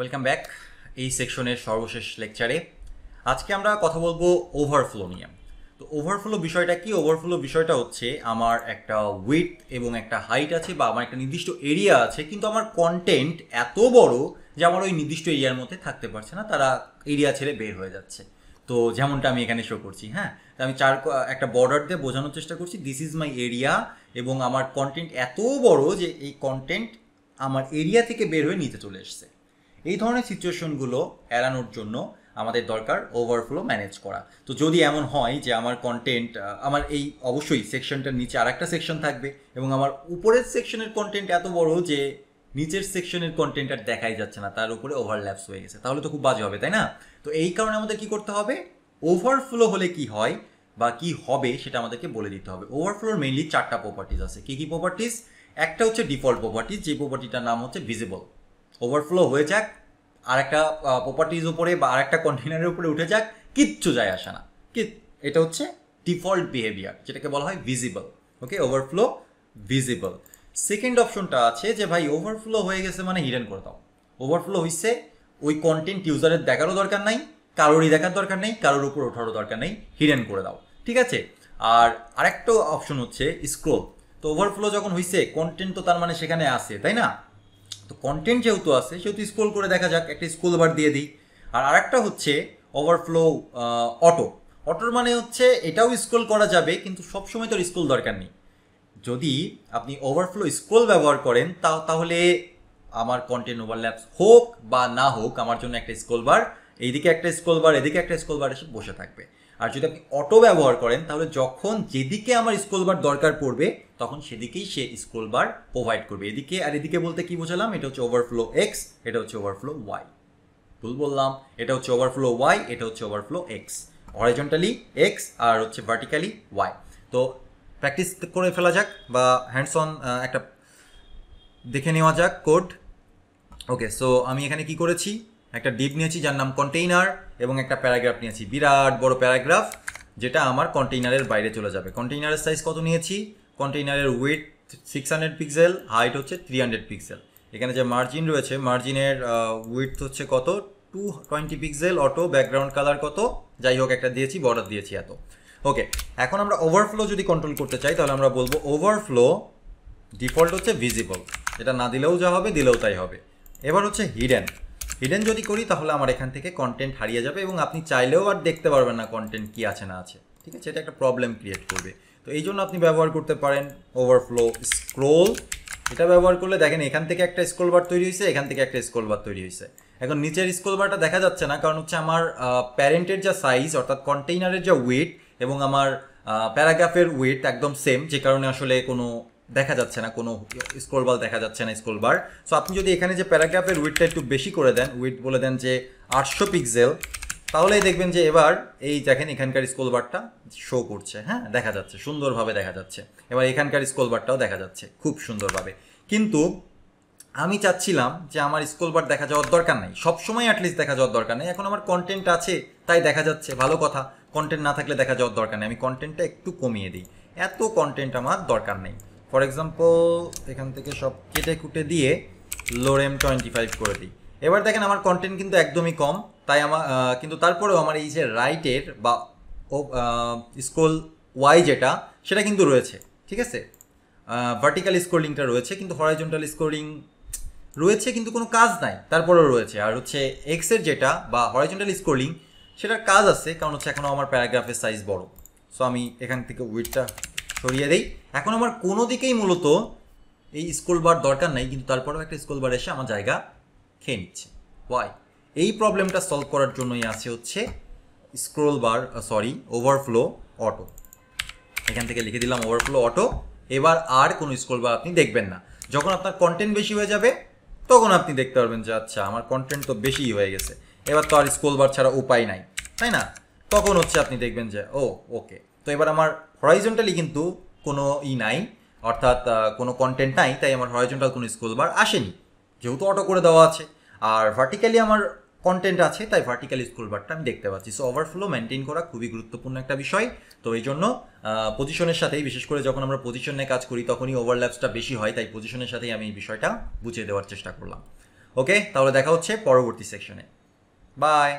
Welcome back এই সেকশনের সর্বশেষ লেকচারে আজকে আমরা কথা বলবো ওভারফ্লো নিয়ে। তো ওভারফ্লো বিষয়টা কি? ওভারফ্লো বিষয়টা হচ্ছে আমার একটা উইডথ এবং একটা হাইট আছে বা আমার একটা নির্দিষ্ট এরিয়া আছে, কিন্তু আমার কন্টেন্ট এত বড় যে আমার ওই নির্দিষ্ট এরিয়ার মধ্যে থাকতে পারছে না, তারা এরিয়া ছেড়ে বের হয়ে যাচ্ছে। তো যেমনটা আমি এখানে শো করছি, হ্যাঁ, তো আমি একটা বর্ডার দিয়ে বোঝানোর চেষ্টা করছি দিস ইজ মাই এরিয়া, এবং আমার কন্টেন্ট এত বড় যে এই কন্টেন্ট আমার এরিয়া থেকে বের হয়ে নিতে চলে এসছে। এই ধরনের সিচুয়েশনগুলো এড়ানোর জন্য আমাদের দরকার ওভারফ্লো ম্যানেজ করা। তো যদি এমন হয় যে আমার কন্টেন্ট আমার এই অবশ্যই সেকশনটার নিচে আর একটা সেকশন থাকবে এবং আমার উপরের সেকশনের কন্টেন্ট এত বড় যে নিচের সেকশনের কন্টেন্ট আর দেখাই যাচ্ছে না, তার উপরে ওভারল্যাপস হয়ে গেছে, তাহলে তো খুব বাজে হবে, তাই না? তো এই কারণে আমাদের কি করতে হবে, ওভারফ্লো হলে কি হয় বা কি হবে সেটা আমাদেরকে বলে দিতে হবে। ওভারফ্লোর মেইনলি চারটা প্রপার্টিজ আছে। কি কি প্রপার্টিজ? একটা হচ্ছে ডিফল্ট প্রপার্টিজ, যে প্রপার্টিটার নাম হচ্ছে ভিজিবল। ওভারফ্লো হয়ে যাক, আর একটা প্রপার্টিজ উপরে বা আর একটা কন্টেনারের উপরে উঠে যাক, কিচ্ছু যায় আসে না। এটা হচ্ছে ডিফল্ট বিহেভিয়ার, যেটাকে বলা হয় ভিজিবল। ওকে, ওভারফ্লো ভিজিবল। সেকেন্ড অপশনটা আছে যে ভাই ওভারফ্লো হয়ে গেছে মানে হিডেন করে দাও। ওভারফ্লো হইছে, ওই কন্টেন্ট ইউজারের দেখারও দরকার নাই, কারোরই দেখার দরকার নেই, কারোর উপর ওঠারও দরকার নেই, হিডেন করে দাও, ঠিক আছে? আর আরেকটা অপশন হচ্ছে স্ক্রোল। তো ওভারফ্লো যখন হইছে, কন্টেন্ট তো তার মানে সেখানে আছে, তাই না? তো কন্টেন্ট যেহেতু আছে সেহেতু স্ক্রোল করে দেখা যাক, একটা স্ক্রোল বার দিয়ে দিই। আর আরেকটা হচ্ছে ওভারফ্লো অটো। অটোর মানে হচ্ছে এটাও স্ক্রোল করা যাবে, কিন্তু সবসময় তো স্ক্রোল দরকার নেই। যদি আপনি ওভারফ্লো স্ক্রোল ব্যবহার করেন তাহলে আমার কন্টেন্ট ওভারল্যাপস হোক বা না হোক, আমার জন্য একটা স্ক্রোল বার, এইদিকে একটা স্ক্রোল বার, এদিকে একটা স্ক্রোল বার এসে বসে থাকবে। আর যদি আপনি অটো ব্যবহার করেন তাহলে যখন যেদিকে আমার স্ক্রোল বার দরকার পড়বে তখন সেদিকেই সে স্ক্রোল বার প্রোভাইড করবে। এদিকে আর এদিকে বলতে কি বোঝালাম? এটা হচ্ছে ওভারফ্লো এক্স, এটা হচ্ছে ওভারফ্লো ওয়াই। ভুল বললাম, এটা হচ্ছে ওভারফ্লো ওয়াই, এটা হচ্ছে ওভারফ্লো এক্স। হরিজন্টালি এক্স আর হচ্ছে ভার্টিক্যালি ওয়াই। তো প্র্যাকটিস করে ফেলা যাক বা হ্যান্ডস অন একটা দেখে নেওয়া যাক কোড। ওকে, সো আমি এখানে কি করেছি, একটা ডিভ নিয়েছি যার নাম কন্টেইনার এবং একটা প্যারাগ্রাফ নিয়েছি, বিরাট বড় প্যারাগ্রাফ, যেটা আমার কন্টেইনারের বাইরে চলে যাবে। কন্টেইনারের সাইজ কত নিয়েছি? কন্টেইনারের উইডথ 600 পিক্সেল, হাইট হচ্ছে 300 পিক্সেল। এখানে যে মার্জিন রয়েছে, মার্জিনের উইডথ হচ্ছে কত? 220 পিক্সেল। অটো ব্যাকগ্রাউন্ড কালার কত? যাই হোক একটা দিয়েছি, বর্ডার দিয়েছি এত। ওকে, এখন আমরা ওভারফ্লো যদি কন্ট্রোল করতে চাই তাহলে আমরা বলবো ওভারফ্লো ডিফল্ট হচ্ছে ভিজিবল, এটা না দিলেও যা হবে, দিলেও তাই হবে। এবার হচ্ছে হিডেন। হিডেন যদি করি তাহলে আমার এখান থেকে কন্টেন্ট হারিয়ে যাবে এবং আপনি চাইলেও আর দেখতে পারবেন না কন্টেন্ট কি আছে না আছে, ঠিক আছে? এটা একটা প্রবলেম ক্রিয়েট করবে। তো এই জন্য আপনি ব্যবহার করতে পারেন ওভারফ্লো স্ক্রোল। এটা ব্যবহার করলে দেখেন এখান থেকে একটা স্ক্রোল বার তৈরি হয়েছে, এখান থেকে একটা স্ক্রোল বার তৈরি হয়েছে। এখন নিচের স্ক্রোল বারটা দেখা যাচ্ছে না, কারণ হচ্ছে আমার প্যারেন্টের যা সাইজ অর্থাৎ কন্টেইনারের যা ওয়েট এবং আমার প্যারাগ্রাফের ওয়েট একদম সেম, যে কারণে আসলে কোনো দেখা যাচ্ছে না, কোনো স্ক্রোল বার দেখা যাচ্ছে না, স্ক্রোল বার। সো আপনি যদি এখানে যে প্যারাগ্রাফের উইডথটা একটু বেশি করে দেন, উইডথ বলে দেন যে 800 পিক্সেল, তাহলেই দেখবেন যে এবার এই দেখেন এখানকার স্ক্রোল বারটা শো করছে, হ্যাঁ, দেখা যাচ্ছে, সুন্দরভাবে দেখা যাচ্ছে। এবার এখানকার স্ক্রোল বারটাও দেখা যাচ্ছে খুব সুন্দরভাবে। কিন্তু আমি চাচ্ছিলাম যে আমার স্ক্রোল বার দেখা যাওয়ার দরকার নেই, সবসময় অ্যাটলিস্ট দেখা যাওয়ার দরকার নেই। এখন আমার কন্টেন্ট আছে তাই দেখা যাচ্ছে, ভালো কথা। কন্টেন্ট না থাকলে দেখা যাওয়ার দরকার নেই, আমি কন্টেন্টটা একটু কমিয়ে দিই, এত কন্টেন্ট আমার দরকার নেই। ফর এক্সাম্পল এখান থেকে সব কেটে কুটে দিয়ে লোরেম 25 করে দিই। এবার দেখেন আমার কন্টেন্ট কিন্তু একদমই কম, তাই আমার কিন্তু তারপরেও আমার এই যে রাইটের বা স্ক্রোল ওয়াই যেটা, সেটা কিন্তু রয়েছে, ঠিক আছে? ভার্টিক্যাল স্ক্রোলিংটা রয়েছে, কিন্তু হরাইজন্টাল স্ক্রোলিং রয়েছে কিন্তু কোনো কাজ নাই, তারপরেও রয়েছে। আর হচ্ছে এক্সের যেটা বা হরাইজন্টাল স্ক্রোলিং, সেটার কাজ আছে, কারণ হচ্ছে এখনও আমার প্যারাগ্রাফের সাইজ বড়। সো আমি এখান থেকে উইডথটা সরিয়ে দিই। এখন আমার কোনো দিকেই মূলত এই স্ক্রোল বার দরকার নাই, কিন্তু তারপরেও একটা স্ক্রোল বার এসে আমার জায়গা খেয়ে নিচ্ছে। ওয়াই? এই প্রবলেমটা সলভ করার জন্যই আছে হচ্ছে স্ক্রোল বার, ওভারফ্লো অটো। এখান থেকে লিখে দিলাম ওভারফ্লো অটো। এবার আর কোনো স্ক্রোল বার আপনি দেখবেন না। যখন আপনার কন্টেন্ট বেশি হয়ে যাবে তখন আপনি দেখতে পারবেন যে আচ্ছা আমার কন্টেন্ট তো বেশি হয়ে গেছে, এবার তো আর স্ক্রোল বার ছাড়া উপায় নাই, তাই না? তখন হচ্ছে আপনি দেখবেন যে ওকে, তো এবার আমার হরাইজন্টালি কিন্তু কোনো নাই, অর্থাৎ কোনো কন্টেন্ট নাই, তাই আমার হরাইজন্টাল কোনো স্ক্রোল বার আসেনি, যেহেতু অটো করে দেওয়া আছে। আর ভার্টিক্যালি আমার কন্টেন্ট আছে, তাই ভার্টিক্যাল স্ক্রোল বারটা আমি দেখতে পাচ্ছি। সো ওভারফ্লো মেনটেন করা খুবই গুরুত্বপূর্ণ একটা বিষয়। তো এই জন্য পজিশনের সাথেই, বিশেষ করে যখন আমরা পজিশনে কাজ করি তখনই ওভারল্যাপসটা বেশি হয়, তাই পজিশনের সাথেই আমি এই বিষয়টা বুঝিয়ে দেওয়ার চেষ্টা করলাম। ওকে, তাহলে দেখা হচ্ছে পরবর্তী সেকশনে। বাই।